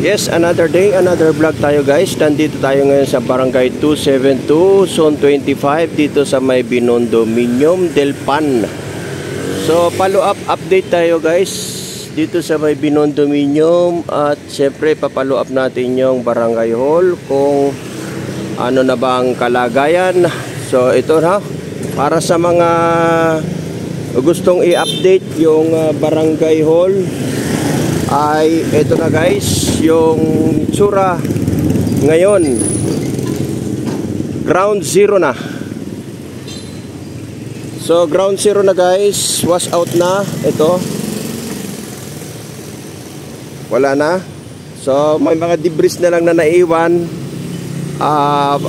Yes, another day, another vlog tayo guys. Nandito tayo ngayon sa Barangay 272, Zone 25, dito sa may Binondo, Minyom del Pan. So, follow-up update tayo guys, dito sa may Binondo, Minyom. At syempre, papalo up natin yung Barangay Hall kung ano na bang kalagayan. So, ito na, para sa mga gustong i-update yung Barangay Hall, ay ito na guys, yung tsura ngayon. Ground zero na. So ground zero na guys, wash out na. Ito wala na. So may mga debris na lang na naiwan.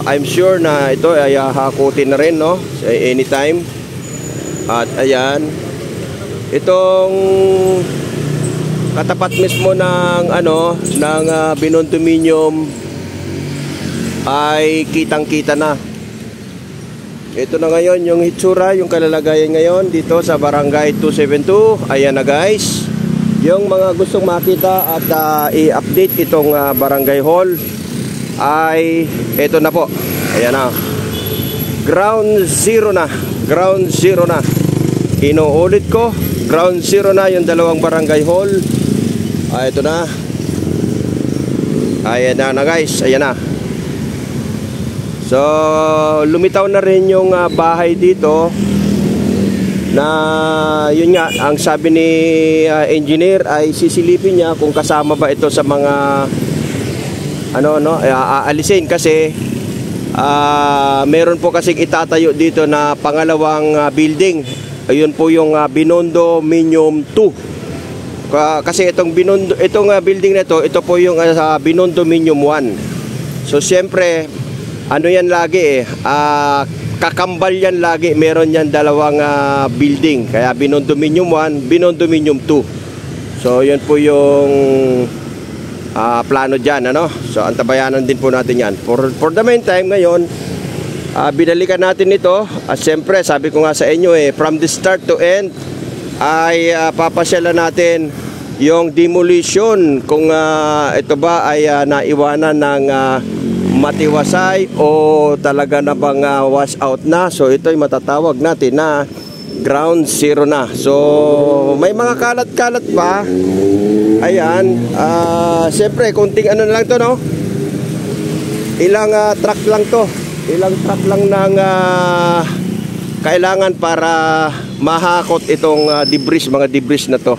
I'm sure na ito ay hakutin na rin, no, anytime. At ayan, itong katapat mismo ng Binondo Minyom ay kitang-kita na. Ito na ngayon yung hitsura, yung kalalagayan ngayon dito sa Barangay 272. Ayan na guys, yung mga gustong makita at i-update itong Barangay Hall ay ito na po. Ayan na, ground zero na. Ground zero na. Inuulit ko, ground zero na yung dalawang Barangay Hall. Ito na. Ayan na guys, ayan na. So lumitaw na rin yung bahay dito, na yun nga, ang sabi ni engineer ay sisilipin niya kung kasama ba ito sa mga aalisin, kasi meron po kasing itatayo dito na pangalawang building. Ayun po yung Binondo Minyom 2. Kasi itong building na ito po yung Binondo Minyom 1. So siyempre, ano yan lagi kakambal yan lagi. Meron yan dalawang building. Kaya Binondo Minyom 1, Binondo Minyom 2. So yun po yung plano dyan, So antabayanan din po natin yan. For the meantime ngayon, binalikan natin ito. At siyempre, sabi ko nga sa inyo from the start to end ay papasyalan natin yung demolition, kung ito ba ay naiwanan ng matiwasay o talaga na bang wash out na. So ito ay matatawag natin na ground zero na. So may mga kalat-kalat pa. Ayan, siyempre konting na lang to, no? Ilang truck lang to. Ilang truck lang ng kailangan para mahakot itong mga debris na to.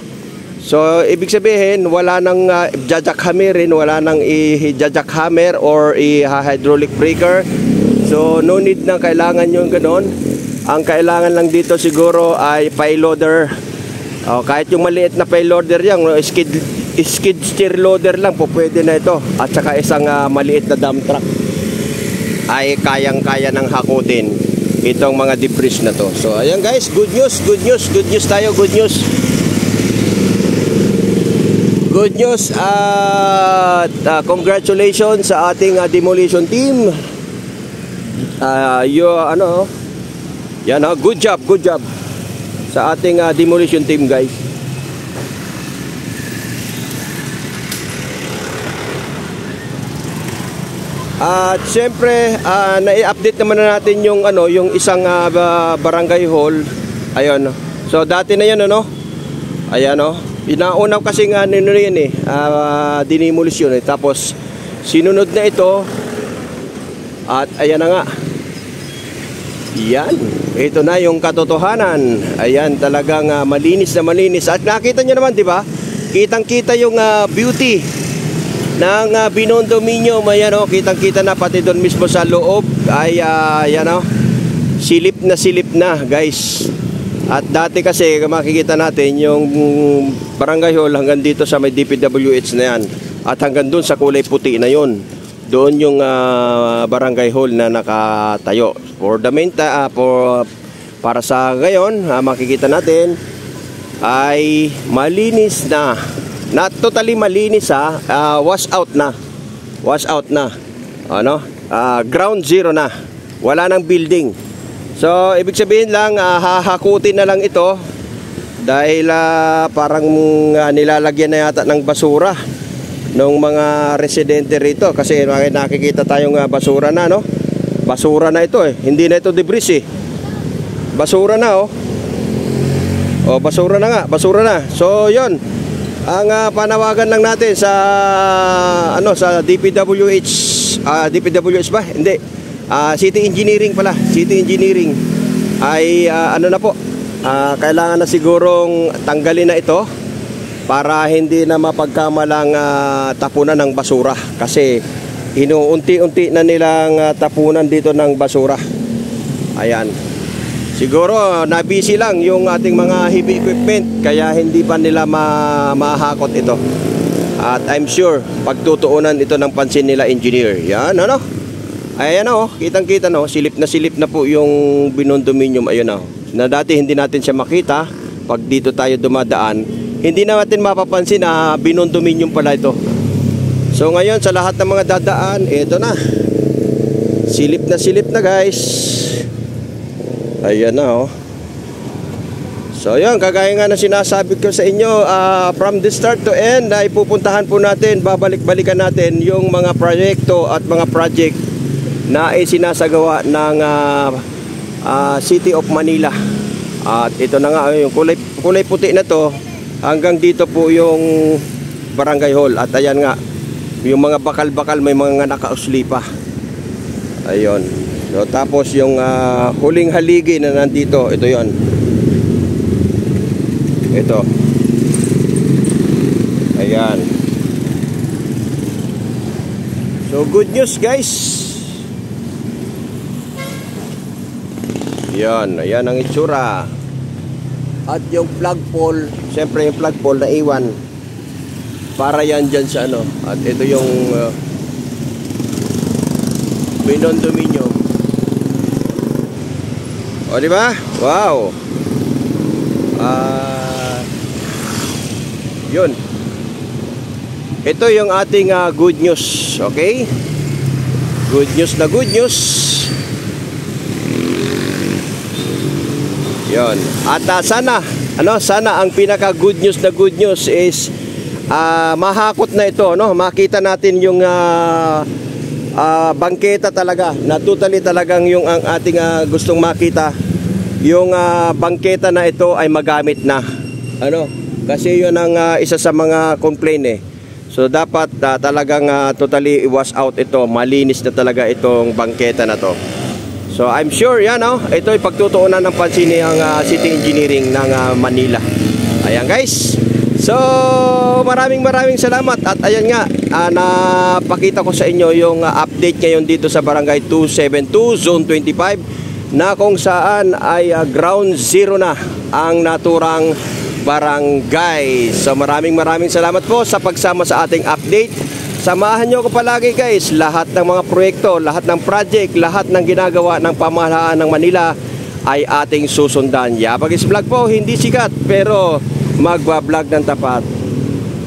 So ibig sabihin, wala nang jackhammerin, wala nang i-jackhammer or i-hydraulic breaker. So no need na kailangan yung ganon. Ang kailangan lang dito siguro ay payloader. Kahit yung maliit na payloader yan, skid steer loader lang po pwede na ito. At saka isang maliit na dump truck ay kayang-kaya ng hakutin itong mga debris na to. So ayan guys, good news tayo, good news. Good news at congratulations sa ating demolition team. Good job sa ating demolition team guys. At syempre, nai-update naman na natin yung isang Barangay Hall. Ayun. So dati na 'yan, Ayan, Inauna kasi nga dinimulisyon tapos sinunod na ito. At ayan na nga. Yan. Ito na yung katotohanan. Ayan, talagang malinis na malinis. At nakita nyo naman, di ba? Kitang-kita yung beauty ng Binondo Minyom. Ayan, kitang-kita na pati doon mismo sa loob. Ay, silip na, guys. At dati kasi makikita natin yung Barangay Hall hanggang dito sa may DPWH na yan. At hanggang doon sa kulay puti na yon. Doon yung Barangay Hall na nakatayo. For the para sa ngayon, makikita natin ay malinis na. Not totally malinis, wash out na. Wash out na. Ground zero na. Wala nang building. So ibig sabihin lang, hahakutin na lang ito dahil parang nilalagyan na yata ng basura ng mga residente rito kasi nakikita tayong basura na, no? Basura na ito eh. Hindi na ito debris eh. Basura na oh. Oh, basura na nga, basura na. So, 'yon. Ang panawagan lang natin sa sa DPWH, DPWH ba? Hindi. City Engineering pala. City Engineering ay na po. Kailangan na sigurong tanggalin na ito para hindi na mapagkamalang tapunan ng basura kasi inuunti-unti na nilang tapunan dito ng basura. Ayan. Siguro nabisi lang yung ating mga heavy equipment kaya hindi pa nila mahakot ito. At I'm sure pagtutuunan ito ng pansin nila engineer. Yan ano? Ayan oh, kitang-kita no, silip na po yung binondominium ayun oh. Na dati hindi natin siya makita pag dito tayo dumadaan. Hindi natin mapapansin na binondominium pala ito. So ngayon sa lahat ng mga dadaan, ito na. Silip na guys. Ayan na oh. So yun, kagaya nga na sinasabi ko sa inyo, from the start to end ay pupuntahan po natin, babalik-balikan natin yung mga proyekto at mga project na isinasagawa ng City of Manila. At ito na nga, yung kulay puti na to, hanggang dito po yung Barangay Hall. At ayan nga, yung mga bakal-bakal may mga nakausli pa. Ayun. So, tapos yung huling haligi na nandito, ito yon. Ito. Ayan. So, good news guys. Yan, ayan ang itsura. At yung flagpole, siyempre yung flagpole na iwan para yan dyan sa ano. At ito yung binondominium. O diba? Wow. Yun. Ito yung ating good news. Okay? Good news na good news. Yun. At sana ang pinaka good news na good news is mahakot na ito, no? Makita natin yung bangketa talaga na totally talagang yung ang ating gustong makita, yung bangketa na ito ay magamit na, ano, kasi yun ang isa sa mga complaint eh. So dapat talagang totally wash out ito, malinis na talaga itong bangketa na to. So I'm sure yan ito ay pagtutuunan ng pansin ng City Engineering ng Manila. Ayan guys. So maraming salamat. At ayan nga, napakita ko sa inyo yung update ngayon dito sa Barangay 272 Zone 25 na kung saan ay ground zero na ang naturang barangay. So maraming salamat po sa pagsama sa ating update. Samahan nyo ko palagi guys, lahat ng mga proyekto, lahat ng project, lahat ng ginagawa ng pamahalaan ng Manila ay ating susundan. Yapag is vlog po, hindi sikat pero magbablog ng tapat.